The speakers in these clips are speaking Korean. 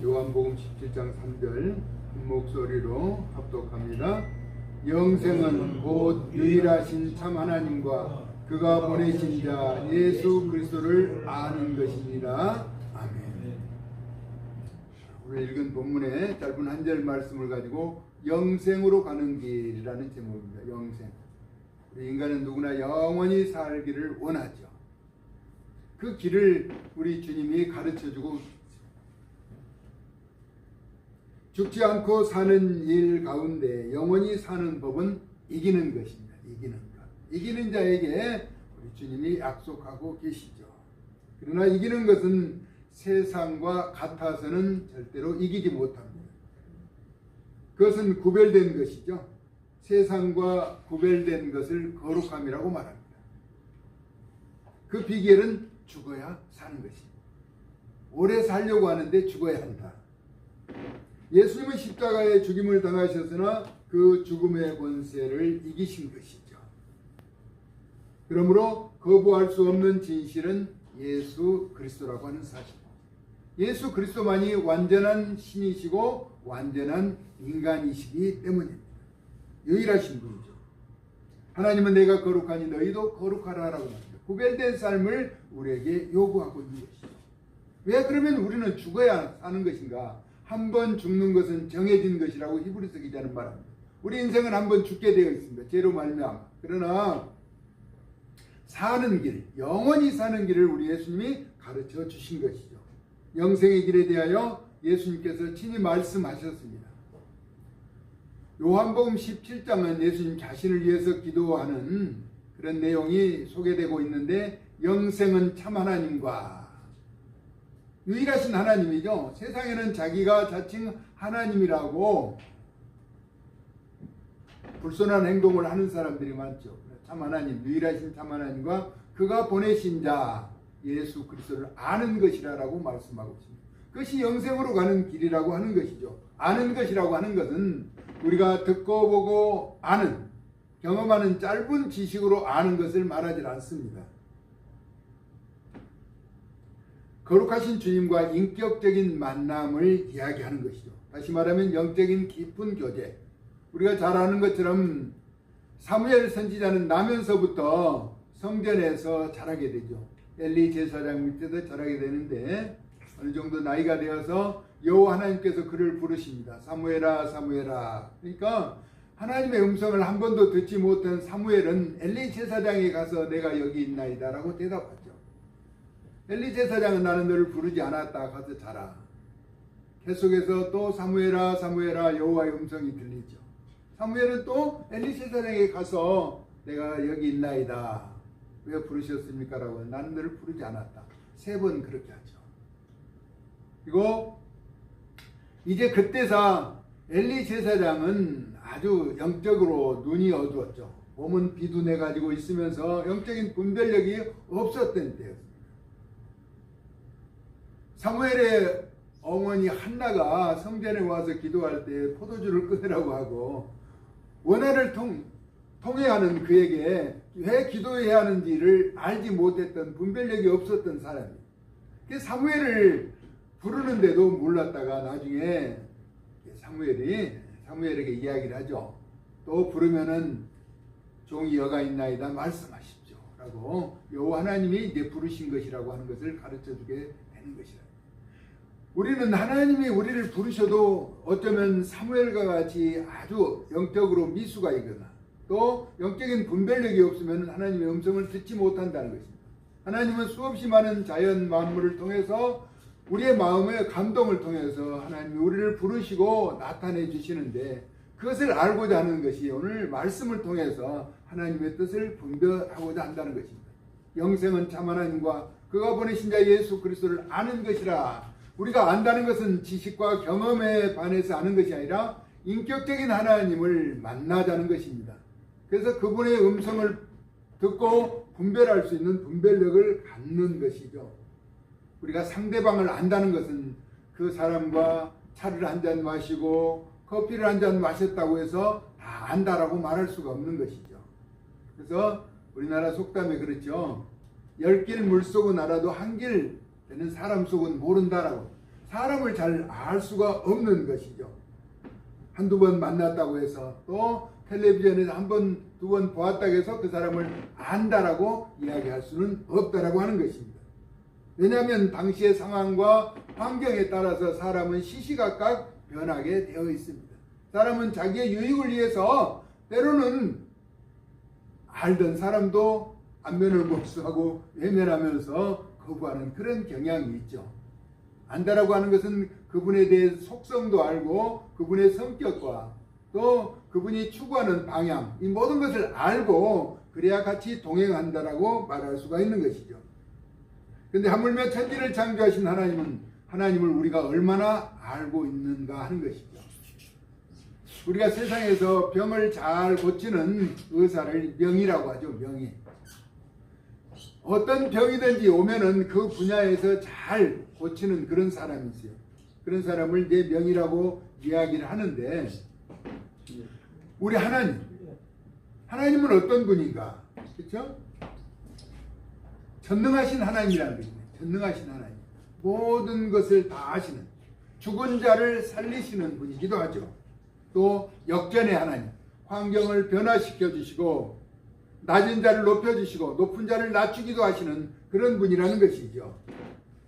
요한복음 17장 3절 목소리로 합독합니다. 영생은 곧 유일하신 참 하나님과 그가 보내신 자 예수 그리스도를 아는 것입니다. 아멘. 오늘 읽은 본문의 짧은 한 절 말씀을 가지고 영생으로 가는 길이라는 제목입니다. 영생. 우리 인간은 누구나 영원히 살기를 원하죠. 그 길을 우리 주님이 가르쳐주고 죽지 않고 사는 일 가운데 영원히 사는 법은 이기는 것입니다. 이기는 것. 이기는 자에게 우리 주님이 약속하고 계시죠. 그러나 이기는 것은 세상과 같아서는 절대로 이기지 못합니다. 그것은 구별된 것이죠. 세상과 구별된 것을 거룩함이라고 말합니다. 그 비결은 죽어야 사는 것입니다. 오래 살려고 하는데 죽어야 한다. 예수님은 십자가에 죽임을 당하셨으나 그 죽음의 권세를 이기신 것이죠. 그러므로 거부할 수 없는 진실은 예수 그리스도라고 하는 사실입니다. 예수 그리스도만이 완전한 신이시고 완전한 인간이시기 때문입니다. 유일하신 분이죠. 하나님은 내가 거룩하니 너희도 거룩하라라고 합니다. 구별된 삶을 우리에게 요구하고 있는 것이죠. 왜 그러면 우리는 죽어야 사는 것인가? 한 번 죽는 것은 정해진 것이라고 히브리서 기자는 말합니다. 우리 인생은 한 번 죽게 되어 있습니다. 죄로 말미암아. 그러나 사는 길, 영원히 사는 길을 우리 예수님이 가르쳐 주신 것이죠. 영생의 길에 대하여 예수님께서 친히 말씀하셨습니다. 요한복음 17장은 예수님 자신을 위해서 기도하는 그런 내용이 소개되고 있는데, 영생은 참 하나님과 유일하신 하나님이죠. 세상에는 자기가 자칭 하나님이라고 불손한 행동을 하는 사람들이 많죠. 참 하나님, 유일하신 참 하나님과 그가 보내신 자 예수 그리스도를 아는 것이라고 말씀하고 있습니다. 그것이 영생으로 가는 길이라고 하는 것이죠. 아는 것이라고 하는 것은 우리가 듣고 보고 아는, 경험하는 짧은 지식으로 아는 것을 말하지 않습니다. 거룩하신 주님과 인격적인 만남을 이야기하는 것이죠. 다시 말하면 영적인 깊은 교제. 우리가 잘 아는 것처럼 사무엘 선지자는 나면서부터 성전에서 자라게 되죠. 엘리 제사장 밑에서 자라게 되는데, 어느 정도 나이가 되어서 여호와 하나님께서 그를 부르십니다. 사무엘아 사무엘아. 그러니까 하나님의 음성을 한 번도 듣지 못한 사무엘은 엘리 제사장에 가서 내가 여기 있나이다 라고 대답하죠. 엘리 제사장은 나는 너를 부르지 않았다. 가서 자라. 계속해서 또 사무엘아 사무엘아 여호와의 음성이 들리죠. 사무엘은 또 엘리 제사장에게 가서 내가 여기 있나이다. 왜 부르셨습니까? 라고. 나는 너를 부르지 않았다. 3번 그렇게 하죠. 그리고 이제 그때사 엘리 제사장은 아주 영적으로 눈이 어두웠죠. 몸은 비둔해 가지고 있으면서 영적인 분별력이 없었던 때였습니다. 사무엘의 어머니 한나가 성전에 와서 기도할 때 포도주를 끊으라고 하고 원한을 통해하는 그에게 왜 기도해야 하는지를 알지 못했던, 분별력이 없었던 사람이에요. 그래서 사무엘을 부르는데도 몰랐다가 나중에 사무엘에게 이야기를 하죠. 또 부르면은 종이 여가 있나이다 말씀하십시오 라고 여호와 하나님이 이제 부르신 것이라고 하는 것을 가르쳐주게 되는 것이라. 우리는 하나님이 우리를 부르셔도 어쩌면 사무엘과 같이 아주 영적으로 미수가 있거나 또 영적인 분별력이 없으면 하나님의 음성을 듣지 못한다는 것입니다. 하나님은 수없이 많은 자연 만물을 통해서 우리의 마음의 감동을 통해서 하나님이 우리를 부르시고 나타내 주시는데, 그것을 알고자 하는 것이 오늘 말씀을 통해서 하나님의 뜻을 분별하고자 한다는 것입니다. 영생은 참 하나님과 그가 보내신 자 예수 그리스도를 아는 것이라. 우리가 안다는 것은 지식과 경험에 반해서 아는 것이 아니라 인격적인 하나님을 만나자는 것입니다. 그래서 그분의 음성을 듣고 분별할 수 있는 분별력을 갖는 것이죠. 우리가 상대방을 안다는 것은 그 사람과 차를 한 잔 마시고 커피를 한 잔 마셨다고 해서 다 안다라고 말할 수가 없는 것이죠. 그래서 우리나라 속담에 그렇죠. 10길 물속은 알아도 한 길 되는 사람 속은 모른다라고. 사람을 잘 알 수가 없는 것이죠. 한두 번 만났다고 해서 또 텔레비전에서 한 번, 두 번 보았다고 해서 그 사람을 안다라고 이야기할 수는 없다라고 하는 것입니다. 왜냐하면 당시의 상황과 환경에 따라서 사람은 시시각각 변하게 되어 있습니다. 사람은 자기의 유익을 위해서 때로는 알던 사람도 안면을 못하고 외면하면서 거부하는 그런 경향이 있죠. 안다라고 하는 것은 그분에 대해 속성도 알고 그분의 성격과 또 그분이 추구하는 방향, 이 모든 것을 알고 그래야 같이 동행한다라고 말할 수가 있는 것이죠. 그런데 하물며 천지를 창조하신 하나님을 우리가 얼마나 알고 있는가 하는 것이죠. 우리가 세상에서 병을 잘 고치는 의사를 명의라고 하죠. 명의. 어떤 병이든지 오면은 그 분야에서 잘 고치는 그런 사람이 있어요. 그런 사람을 내 명의라고 이야기를 하는데, 우리 하나님은 어떤 분인가? 그렇죠? 전능하신 하나님이라는 것입니다. 전능하신 하나님. 모든 것을 다 아시는, 죽은 자를 살리시는 분이기도 하죠. 또 역전의 하나님, 환경을 변화시켜 주시고 낮은 자를 높여주시고 높은 자를 낮추기도 하시는 그런 분이라는 것이죠.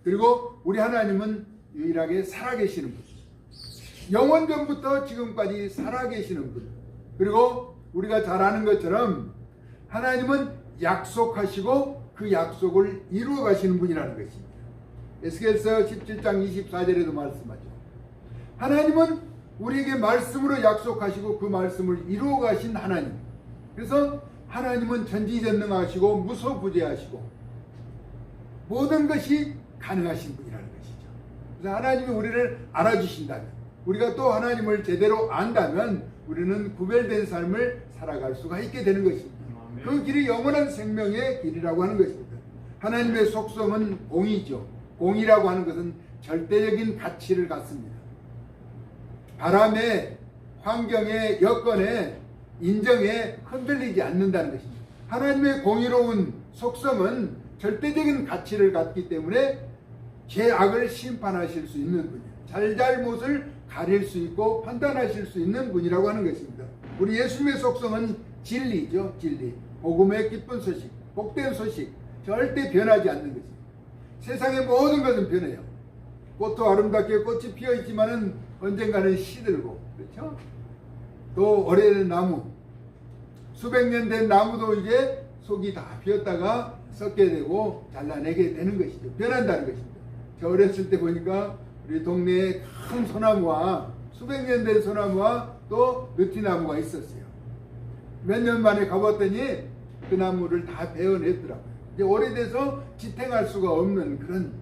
그리고 우리 하나님은 유일하게 살아계시는 분, 영원전부터 지금까지 살아계시는 분. 그리고 우리가 잘 아는 것처럼 하나님은 약속하시고 그 약속을 이루어 가시는 분이라는 것입니다. 에스겔서 17장 24절에도 말씀하죠. 하나님은 우리에게 말씀으로 약속하시고 그 말씀을 이루어 가신 하나님. 그래서 하나님은 전지전능하시고 무소부재하시고 모든 것이 가능하신 분이라는 것이죠. 그래서 하나님이 우리를 알아주신다면, 우리가 또 하나님을 제대로 안다면 우리는 구별된 삶을 살아갈 수가 있게 되는 것입니다. 그 길이 영원한 생명의 길이라고 하는 것입니다. 하나님의 속성은 공이죠. 공이라고 하는 것은 절대적인 가치를 갖습니다. 바람에, 환경에, 여건에, 인정에 흔들리지 않는다는 것입니다. 하나님의 공의로운 속성은 절대적인 가치를 갖기 때문에 죄악을 심판하실 수 있는 분이에요. 잘잘못을 가릴 수 있고 판단하실 수 있는 분이라고 하는 것입니다. 우리 예수님의 속성은 진리죠. 진리. 복음의 기쁜 소식, 복된 소식, 절대 변하지 않는 것입니다. 세상의 모든 것은 변해요. 꽃도 아름답게 꽃이 피어 있지만은 언젠가는 시들고, 그렇죠? 또 오래된 나무, 수백 년 된 나무도 이제 속이 다 비었다가 썩게 되고 잘라내게 되는 것이죠. 변한다는 것입니다. 저 어렸을 때 보니까 우리 동네에 큰 소나무와 수백 년 된 소나무와 또 느티나무가 있었어요. 몇 년 만에 가봤더니 그 나무를 다 베어냈더라고요. 이제 오래돼서 지탱할 수가 없는 그런,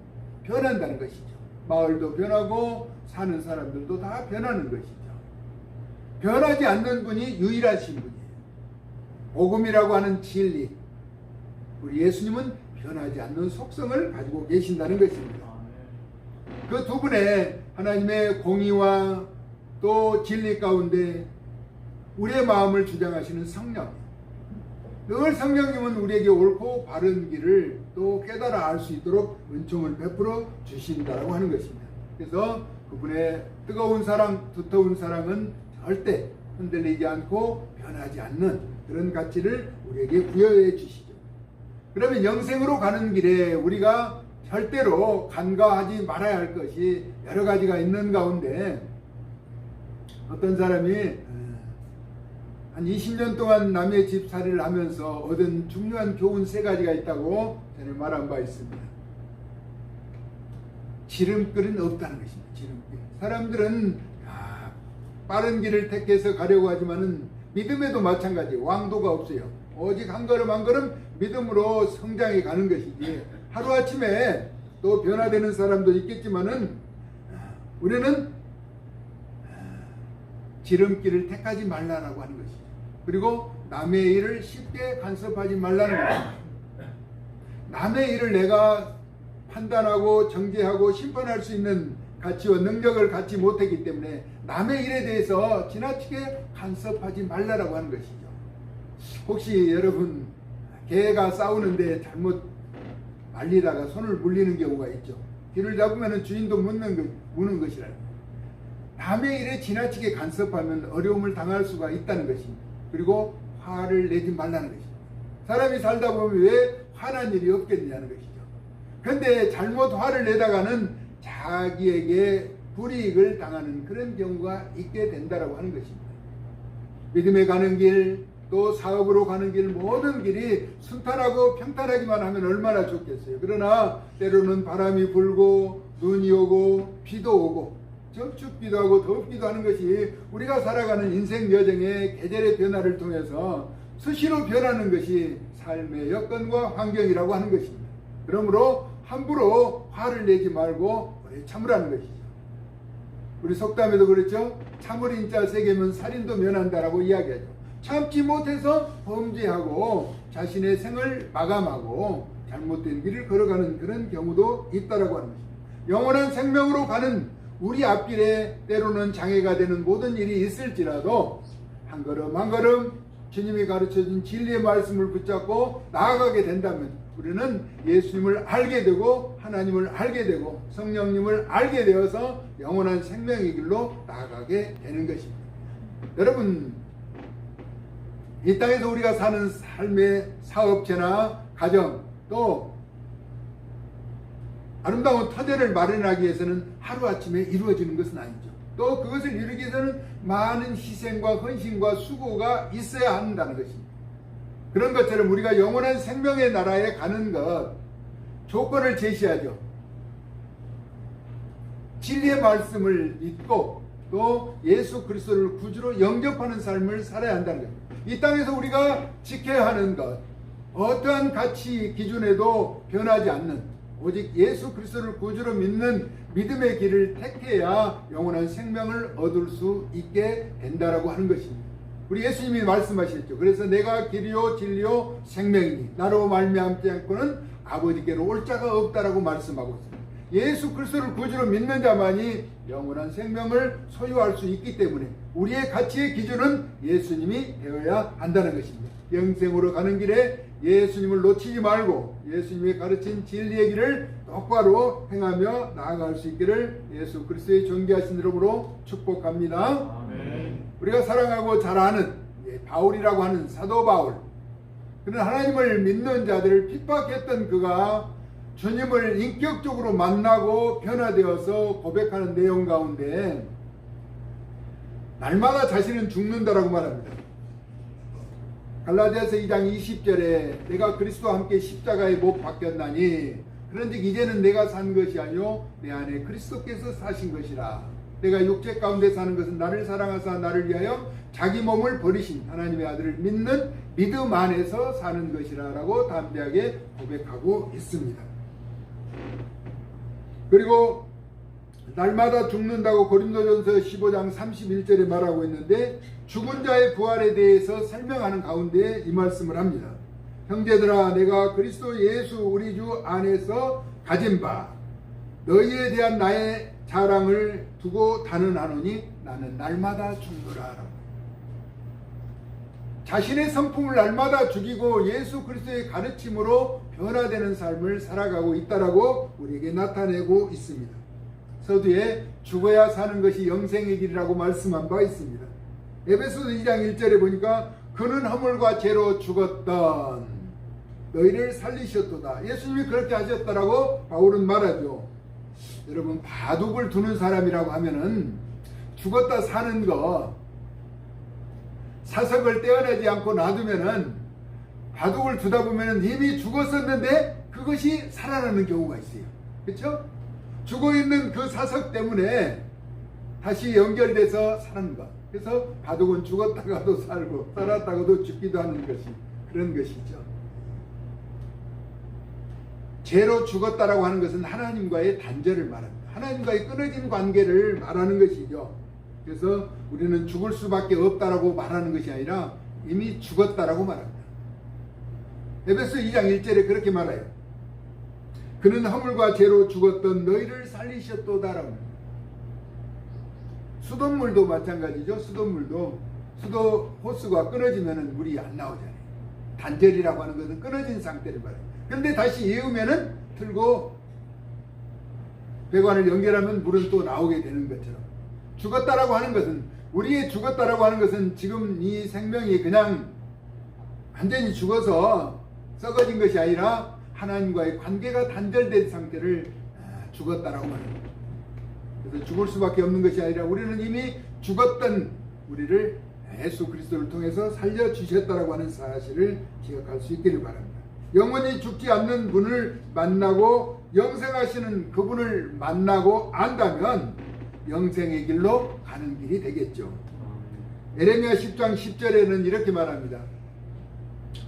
변한다는 것이죠. 마을도 변하고 사는 사람들도 다 변하는 것이죠. 변하지 않는 분이 유일하신 분이에요. 복음이라고 하는 진리, 우리 예수님은 변하지 않는 속성을 가지고 계신다는 것입니다. 그 두 분의 하나님의 공의와 또 진리 가운데 우리의 마음을 주장하시는 성령, 늘 성령님은 우리에게 옳고 바른 길을 또 깨달아 알 수 있도록 은총을 베풀어 주신다라고 하는 것입니다. 그래서 그분의 뜨거운 사랑, 두터운 사랑은 절대 흔들리지 않고 변하지 않는 그런 가치를 우리에게 부여해 주시죠. 그러면 영생으로 가는 길에 우리가 절대로 간과하지 말아야 할 것이 여러 가지가 있는 가운데, 어떤 사람이 한 20년 동안 남의 집살이를 하면서 얻은 중요한 교훈 3가지가 있다고 전에 말한 바 있습니다. 지름길은 없다는 것입니다. 지름길. 사람들은 빠른 길을 택해서 가려고 하지만은 믿음에도 마찬가지예요. 왕도가 없어요. 오직 한 걸음 한 걸음 믿음으로 성장해 가는 것이지, 하루아침에 또 변화되는 사람도 있겠지만은 우리는 지름길을 택하지 말라라고 하는 것이죠. 그리고 남의 일을 쉽게 간섭하지 말라는 것입니다. 남의 일을 내가 판단하고 정죄하고 심판할 수 있는 가치와 능력을 갖지 못했기 때문에 남의 일에 대해서 지나치게 간섭하지 말라라고 하는 것이죠. 혹시 여러분 개가 싸우는데 잘못 말리다가 손을 물리는 경우가 있죠. 길을 잡으면 주인도 무는 것이라. 남의 일에 지나치게 간섭하면 어려움을 당할 수가 있다는 것입니다. 그리고 화를 내지 말라는 것입니다. 사람이 살다 보면 왜 화난 일이 없겠냐는 것이죠. 그런데 잘못 화를 내다가는 자기에게 불이익을 당하는 그런 경우가 있게 된다라고 하는 것입니다. 믿음에 가는 길, 또 사업으로 가는 길, 모든 길이 순탄하고 평탄하기만 하면 얼마나 좋겠어요. 그러나 때로는 바람이 불고 눈이 오고 비도 오고 춥기도 하고 덥기도 하는 것이 우리가 살아가는 인생 여정의 계절의 변화를 통해서 수시로 변하는 것이 삶의 여건과 환경이라고 하는 것입니다. 그러므로 함부로 화를 내지 말고 오래 참으라는 것이죠. 우리 속담에도 그렇죠. 참을 인자 세게면 살인도 면한다라고 이야기하죠. 참지 못해서 범죄하고 자신의 생을 마감하고 잘못된 길을 걸어가는 그런 경우도 있다라고 하는 것입니다. 영원한 생명으로 가는 우리 앞길에 때로는 장애가 되는 모든 일이 있을지라도 한 걸음 한 걸음 주님이 가르쳐준 진리의 말씀을 붙잡고 나아가게 된다면 우리는 예수님을 알게 되고 하나님을 알게 되고 성령님을 알게 되어서 영원한 생명의 길로 나아가게 되는 것입니다. 여러분, 이 땅에서 우리가 사는 삶의 사업체나 가정, 또 아름다운 터대를 마련하기 위해서는 하루아침에 이루어지는 것은 아니죠. 또 그것을 이루기 위해서는 많은 희생과 헌신과 수고가 있어야 한다는 것입니다. 그런 것처럼 우리가 영원한 생명의 나라에 가는 것, 조건을 제시하죠. 진리의 말씀을 믿고 또 예수 그리스도를 구주로 영접하는 삶을 살아야 한다는 것입니다. 이 땅에서 우리가 지켜야 하는 것, 어떠한 가치 기준에도 변하지 않는 오직 예수 그리스도를 구주로 믿는 믿음의 길을 택해야 영원한 생명을 얻을 수 있게 된다라고 하는 것입니다. 우리 예수님이 말씀하셨죠. 그래서 내가 길이요 진리요 생명이니 나로 말미암지 않고는 아버지께로 올 자가 없다라고 말씀하고 있습니다. 예수 그리스도를 구주로 믿는 자만이 영원한 생명을 소유할 수 있기 때문에 우리의 가치의 기준은 예수님이 되어야 한다는 것입니다. 영생으로 가는 길에 예수님을 놓치지 말고 예수님이 가르친 진리의 길을 똑바로 행하며 나아갈 수 있기를 예수 그리스도의 존귀하신 이름으로 축복합니다. 아멘. 우리가 사랑하고 잘 아는 바울이라고 하는 사도 바울, 그는 하나님을 믿는 자들을 핍박했던 그가 주님을 인격적으로 만나고 변화되어서 고백하는 내용 가운데 날마다 자신은 죽는다라고 말합니다. 갈라디아서 2장 20절에 내가 그리스도와 함께 십자가에 못 박혔나니 그런즉 이제는 내가 산 것이 아니요 내 안에 그리스도께서 사신 것이라. 내가 육체 가운데 사는 것은 나를 사랑하사 나를 위하여 자기 몸을 버리신 하나님의 아들을 믿는 믿음 안에서 사는 것이라 라고 담대하게 고백하고 있습니다. 그리고 날마다 죽는다고 고린도전서 15장 31절에 말하고 있는데 죽은 자의 부활에 대해서 설명하는 가운데 이 말씀을 합니다. 형제들아 내가 그리스도 예수 우리 주 안에서 가진 바 너희에 대한 나의 자랑을 두고 단언하노니 나는 날마다 죽노라. 자신의 성품을 날마다 죽이고 예수 그리스도의 가르침으로 변화되는 삶을 살아가고 있다라고 우리에게 나타내고 있습니다. 서두에 죽어야 사는 것이 영생의 길이라고 말씀한 바 있습니다. 에베소서 2장 1절에 보니까 그는 허물과 죄로 죽었던 너희를 살리셨도다. 예수님이 그렇게 하셨다라고 바울은 말하죠. 여러분, 바둑을 두는 사람이라고 하면은 죽었다 사는 거, 사석을 떼어내지 않고 놔두면은 바둑을 두다 보면은 이미 죽었었는데 그것이 살아나는 경우가 있어요. 그렇죠? 죽어 있는 그 사석 때문에 다시 연결돼서 사는 것. 그래서 바둑은 죽었다가도 살고 살았다가도 죽기도 하는 것이 그런 것이죠. 죄로 죽었다라고 하는 것은 하나님과의 단절을 말합니다. 하나님과의 끊어진 관계를 말하는 것이죠. 그래서 우리는 죽을 수밖에 없다라고 말하는 것이 아니라 이미 죽었다라고 말합니다. 에베소 2장 1절에 그렇게 말해요. 그는 허물과 죄로 죽었던 너희를 살리셨도다라고. 수돗물도 마찬가지죠. 수돗물도 수도 호스가 끊어지면 물이 안 나오잖아요. 단절이라고 하는 것은 끊어진 상태를 말해요. 그런데 다시 이으면은 틀고 배관을 연결하면 물은 또 나오게 되는 것처럼, 죽었다라고 하는 것은, 우리의 죽었다라고 하는 것은 지금 이 생명이 그냥 완전히 죽어서 썩어진 것이 아니라 하나님과의 관계가 단절된 상태를 죽었다라고 말합니다. 그래서 죽을 수밖에 없는 것이 아니라 우리는 이미 죽었던 우리를 예수 그리스도를 통해서 살려주셨다라고 하는 사실을 기억할 수 있기를 바랍니다. 영원히 죽지 않는 분을 만나고 영생하시는 그분을 만나고 안다면 영생의 길로 가는 길이 되겠죠. 에레미야 10장 10절에는 이렇게 말합니다.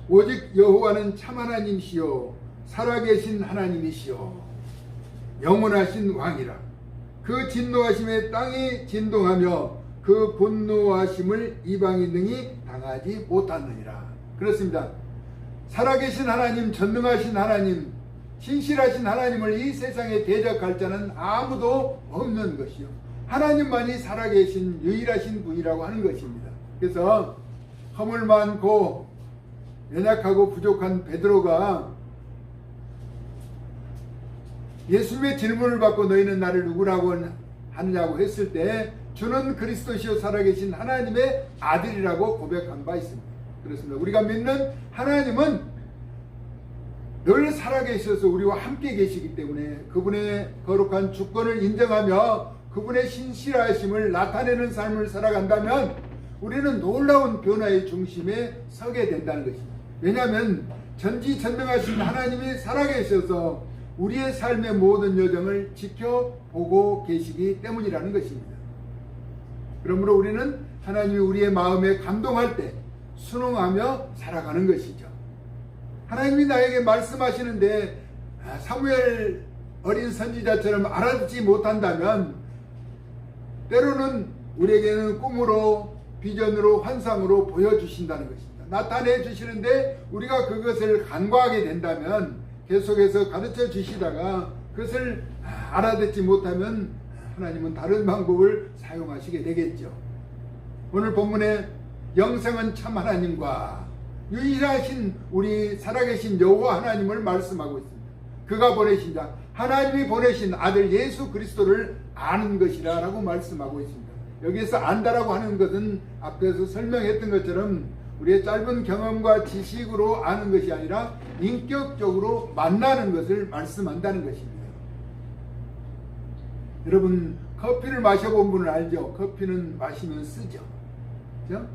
오직 여호와는 참 하나님이시요 살아계신 하나님이시요 영원하신 왕이라. 그 진노하심에 땅이 진동하며 그 분노하심을 이방인 등이 당하지 못하느니라. 그렇습니다. 살아계신 하나님, 전능하신 하나님, 신실하신 하나님을 이 세상에 대적할 자는 아무도 없는 것이요, 하나님만이 살아계신 유일하신 분이라고 하는 것입니다. 그래서 허물 많고 연약하고 부족한 베드로가 예수님의 질문을 받고 너희는 나를 누구라고 하느냐고 했을 때 주는 그리스도시요 살아계신 하나님의 아들이라고 고백한 바 있습니다. 그렇습니다. 우리가 믿는 하나님은 늘 살아계셔서 우리와 함께 계시기 때문에 그분의 거룩한 주권을 인정하며 그분의 신실하심을 나타내는 삶을 살아간다면 우리는 놀라운 변화의 중심에 서게 된다는 것입니다. 왜냐하면 전지전능하신 하나님이 살아계셔서 우리의 삶의 모든 여정을 지켜보고 계시기 때문이라는 것입니다. 그러므로 우리는 하나님이 우리의 마음에 감동할 때 순응하며 살아가는 것이죠. 하나님이 나에게 말씀하시는데 사무엘 어린 선지자처럼 알아듣지 못한다면 때로는 우리에게는 꿈으로, 비전으로, 환상으로 보여주신다는 것입니다. 나타내 주시는데 우리가 그것을 간과하게 된다면, 계속해서 가르쳐 주시다가 그것을 알아듣지 못하면 하나님은 다른 방법을 사용하시게 되겠죠. 오늘 본문에 영생은 참 하나님과 유일하신 우리 살아계신 여호와 하나님을 말씀하고 있습니다. 그가 보내신 자, 하나님이 보내신 아들 예수 그리스도를 아는 것이라 라고 말씀하고 있습니다. 여기에서 안다라고 하는 것은 앞에서 설명했던 것처럼 우리의 짧은 경험과 지식으로 아는 것이 아니라 인격적으로 만나는 것을 말씀한다는 것입니다. 여러분, 커피를 마셔본 분은 알죠? 커피는 마시면 쓰죠. 그렇죠?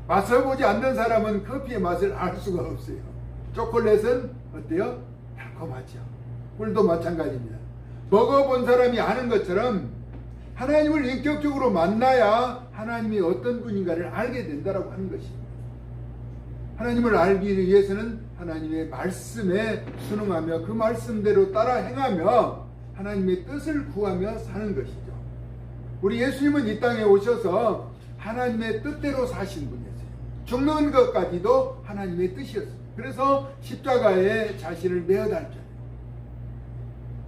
마셔보지 않는 사람은 커피의 맛을 알 수가 없어요. 초콜릿은 어때요? 달콤하죠. 꿀도 마찬가지입니다. 먹어본 사람이 아는 것처럼 하나님을 인격적으로 만나야 하나님이 어떤 분인가를 알게 된다고 하는 것입니다. 하나님을 알기 위해서는 하나님의 말씀에 순응하며 그 말씀대로 따라 행하며 하나님의 뜻을 구하며 사는 것이죠. 우리 예수님은 이 땅에 오셔서 하나님의 뜻대로 사신 분이었어요. 죽는 것까지도 하나님의 뜻이었어요. 그래서 십자가에 자신을 내어달죠.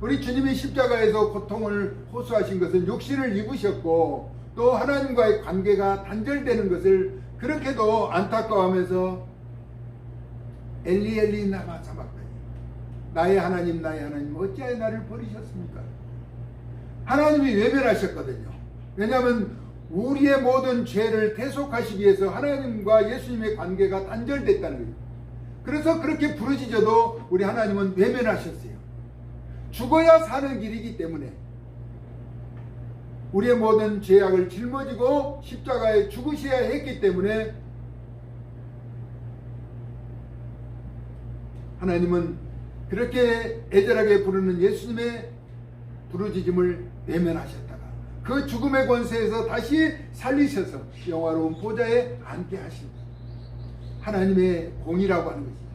우리 주님이 십자가에서 고통을 호소하신 것은 육신을 입으셨고 또 하나님과의 관계가 단절되는 것을 그렇게도 안타까워하면서 엘리 엘리 나마 사박다니, 나의 하나님 나의 하나님 어찌하여 나를 버리셨습니까? 하나님이 외면하셨거든요. 왜냐하면 우리의 모든 죄를 대속하시기 위해서 하나님과 예수님의 관계가 단절됐다는 거예요. 그래서 그렇게 부르짖어도 우리 하나님은 외면하셨어요. 죽어야 사는 길이기 때문에 우리의 모든 죄악을 짊어지고 십자가에 죽으셔야 했기 때문에 하나님은 그렇게 애절하게 부르는 예수님의 부르짖음을 외면하셨다가 그 죽음의 권세에서 다시 살리셔서 영화로운 보좌에 앉게 하십니다. 하나님의 공이라고 하는 것입니다.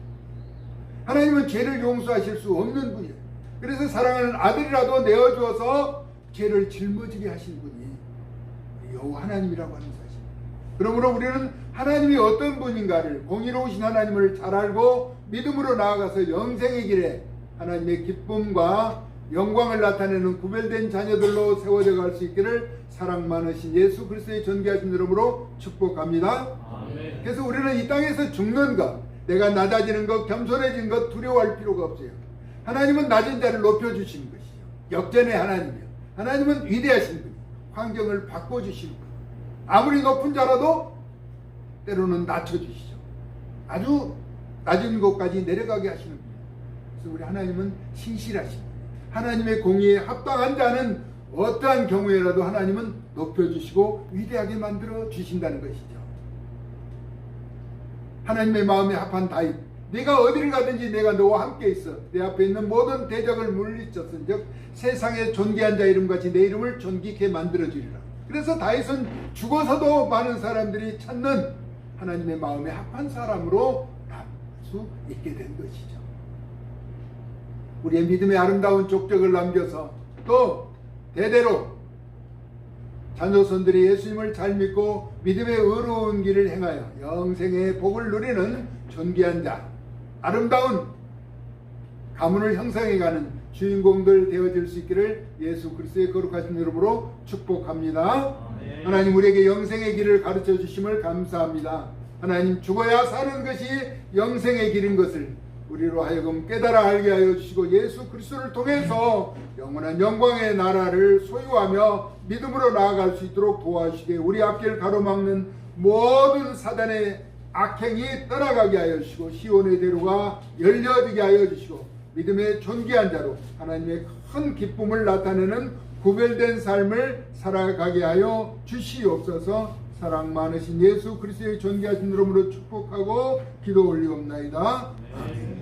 하나님은 죄를 용서하실 수 없는 분이에요. 그래서 사랑하는 아들이라도 내어주어서 죄를 짊어지게 하신 분이 여호와 하나님이라고 하는 사실. 그러므로 우리는 하나님이 어떤 분인가를, 공의로우신 하나님을 잘 알고 믿음으로 나아가서 영생의 길에 하나님의 기쁨과 영광을 나타내는 구별된 자녀들로 세워져 갈 수 있기를 사랑 많으신 예수 그리스도의 존귀하신 이름으로 축복합니다. 아멘. 그래서 우리는 이 땅에서 죽는 것, 내가 낮아지는 것, 겸손해지는 것 두려워할 필요가 없어요. 하나님은 낮은 자를 높여주시는 것이죠. 역전의 하나님이요. 하나님은 위대하신 분이 환경을 바꿔주시는 분. 아무리 높은 자라도 때로는 낮춰주시죠. 아주 낮은 곳까지 내려가게 하시는 분이에요. 그래서 우리 하나님은 신실하신 분이에요. 하나님의 공의에 합당한 자는 어떠한 경우에라도 하나님은 높여주시고 위대하게 만들어 주신다는 것이죠. 하나님의 마음에 합한 다윗, 네가 어디를 가든지 내가 너와 함께 있어 내 앞에 있는 모든 대적을 물리쳤은즉 세상에 존귀한 자 이름같이 내 이름을 존귀케 만들어주리라. 그래서 다윗은 죽어서도 많은 사람들이 찾는 하나님의 마음에 합한 사람으로 남을 수 있게 된 것이죠. 우리의 믿음의 아름다운 족적을 남겨서 또 대대로 자녀손들이 예수님을 잘 믿고 믿음의 의로운 길을 행하여 영생의 복을 누리는 존귀한 자, 아름다운 가문을 형성해가는 주인공들 되어질 수 있기를 예수 그리스도의 거룩하신 이름으로 축복합니다. 하나님 우리에게 영생의 길을 가르쳐 주심을 감사합니다. 하나님 죽어야 사는 것이 영생의 길인 것을 우리로 하여금 깨달아 알게 하여 주시고 예수 그리스도를 통해서 영원한 영광의 나라를 소유하며 믿음으로 나아갈 수 있도록 도와주시게 우리 앞길 가로막는 모든 사단의 악행이 떠나가게 하여 주시고 시온의 대로가 열려지게 하여 주시고 믿음의 존귀한 자로 하나님의 큰 기쁨을 나타내는 구별된 삶을 살아가게 하여 주시옵소서. 사랑 많으신 예수 그리스도의 존귀하신 이름으로 축복하고 기도 올리옵나이다. 아멘.